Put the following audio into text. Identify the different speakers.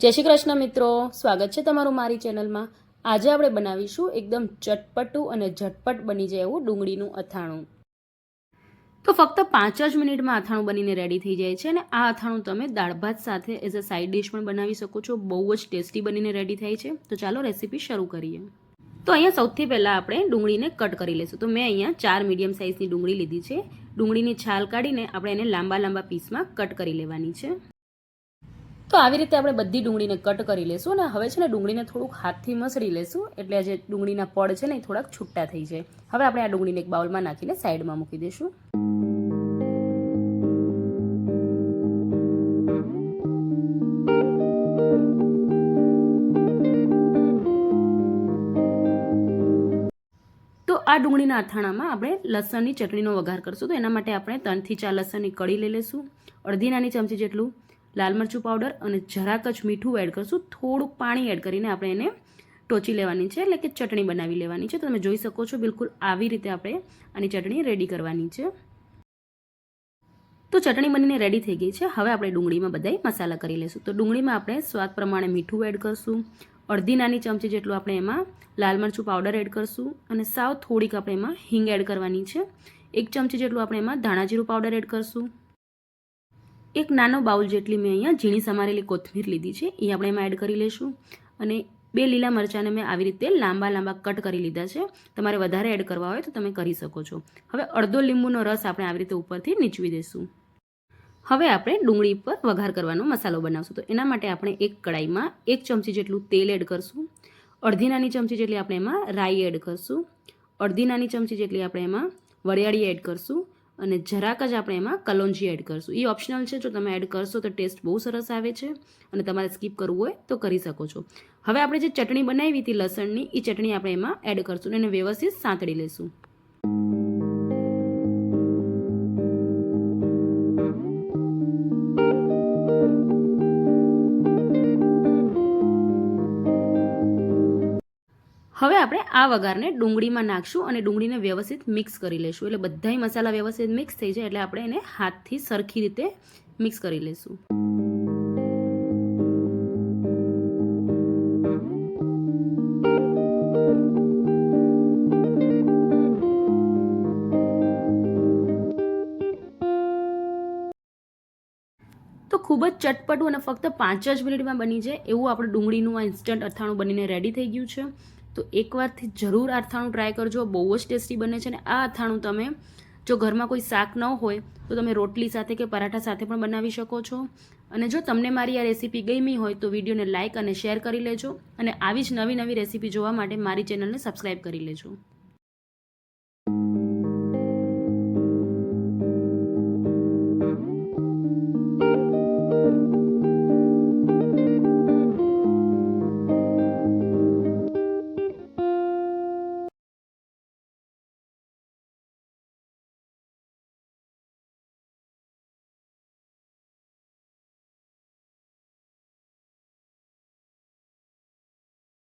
Speaker 1: જય શ્રી કૃષ્ણ મિત્રો, સ્વાગત છે તમારું મારી ચેનલમાં। આજે આપણે બનાવીશું એકદમ ચટપટું અને ઝટપટ બની જાય એવું ડુંગળીનું અથાણું। તો ફક્ત 5 જ મિનિટમાં અથાણું બનીને રેડી થઈ જાય છે અને આ અથાણું તમે દાળ ભાત સાથે એઝ અ સાઇડ ડિશ પણ બનાવી શકો છો। બહુ જ ટેસ્ટી બનીને રેડી થાય છે। તો ચાલો રેસીપી શરૂ કરીએ। તો અહીંયા સૌથી પહેલાં આપણે ડુંગળીને કટ કરી લઈશું। તો મેં અહીંયા 4 મીડિયમ સાઇઝની ડુંગળી લીધી છે। ડુંગળીની છાલ કાઢીને આપણે એને લાંબા લાંબા પીસમાં કટ કરી લેવાની છે। તો આવી રીતે આપણે બધી ડુંગળીને કટ કરી લેશું અને હવે છે ને ડુંગળીને થોડુંક હાથથી મસળી લેશું એટલે આ જે ડુંગળીના પડ છે ને એ થોડાક છૂટા થઈ જાય। હવે આપણે આ ડુંગળીને એક બાઉલમાં નાખીને સાઈડમાં મૂકી દઈશું। તો આ ડુંગળીના અથાણામાં આપણે લસણની ચટણીનો વઘાર કરશું। તો એના માટે આપણે 3 થી 4 લસણની કળી લઈ લઈશું। અડધી નાની ચમચી જેટલું લાલ મરચું પાવડર અને જરાક જ મીઠું એડ કરશું। થોડુંક પાણી એડ કરીને આપણે એને ટોચી લેવાની છે, એટલે કે ચટણી બનાવી લેવાની છે। તો તમે જોઈ શકો છો બિલકુલ આવી રીતે આપણે આની ચટણી રેડી કરવાની છે। તો ચટણી બનીને રેડી થઈ ગઈ છે। હવે આપણે ડુંગળીમાં બધાય મસાલા કરી લઈશું। તો ડુંગળીમાં આપણે સ્વાદ પ્રમાણે મીઠું એડ કરશું। અડધી નાની ચમચી જેટલું આપણે એમાં લાલ મરચું પાવડર એડ કરશું અને સાવ થોડીક આપણે એમાં હિંગ એડ કરવાની છે। 1 ચમચી જેટલું આપણે એમાં ધાણા જીરું પાવડર એડ કરશું। એક નાનો બાઉલ જેટલી મેં અહીંયા ઝીણી સમારેલી કોથમીર લીધી છે, એ આપણે એમાં એડ કરી લઈશું। અને 2 લીલા મરચાંને મેં આવી રીતે લાંબા લાંબા કટ કરી લીધા છે। તમારે વધારે એડ કરવા હોય તો તમે કરી શકો છો। હવે અડધો લીંબુનો રસ આપણે આવી રીતે ઉપરથી નીચવી દઈશું। હવે આપણે ડુંગળી પર વઘાર કરવાનો મસાલો બનાવશું। તો એના માટે આપણે એક કડાઈમાં 1 ચમચી જેટલું તેલ એડ કરશું। અડધી નાની ચમચી જેટલી આપણે એમાં રાઈ એડ કરશું। અડધી નાની ચમચી જેટલી આપણે એમાં વરિયાળી એડ કરશું અને જરાક જ આપણે એમાં કલોંજી એડ કરશું। એ ઓપ્શનલ છે, જો તમે એડ કરશો તો ટેસ્ટ બહુ સરસ આવે છે અને તમારે સ્કીપ કરવું હોય તો કરી શકો છો। હવે આપણે જે ચટણી બનાવી હતી લસણની, એ ચટણી આપણે એમાં એડ કરશું અને એને વ્યવસ્થિત સાંતળી લઈશું। હવે આપણે આ વઘારને ડુંગળીમાં નાખશું અને ડુંગળીને વ્યવસ્થિત મિક્સ કરી લઈશું। એટલે બધાય મસાલા વ્યવસ્થિત મિક્સ થઈ જાય એટલે આપણે એને હાથથી સરખી રીતે મિક્સ કરી લઈશું। તો ખૂબ જ ચટપટું અને ફક્ત 5 જ મિનિટમાં બની જાય એવું આપણું ડુંગળીનું આ ઇન્સ્ટન્ટ અથાણું બનીને રેડી થઈ ગયું છે। તો એકવારથી જરૂર આ અથાણું ટ્રાય કરજો, બહુ જ ટેસ્ટી બને છે। અને આ અથાણું તમે જો ઘરમાં કોઈ શાક ન હોય તો તમે રોટલી સાથે કે પરાઠા સાથે પણ બનાવી શકો છો। અને જો તમને મારી આ રેસીપી ગમી હોય તો વિડીયોને લાઇક અને શેર કરી લેજો અને આવી જ નવી નવી રેસીપી જોવા માટે મારી ચેનલને સબસ્ક્રાઈબ કરી લેજો।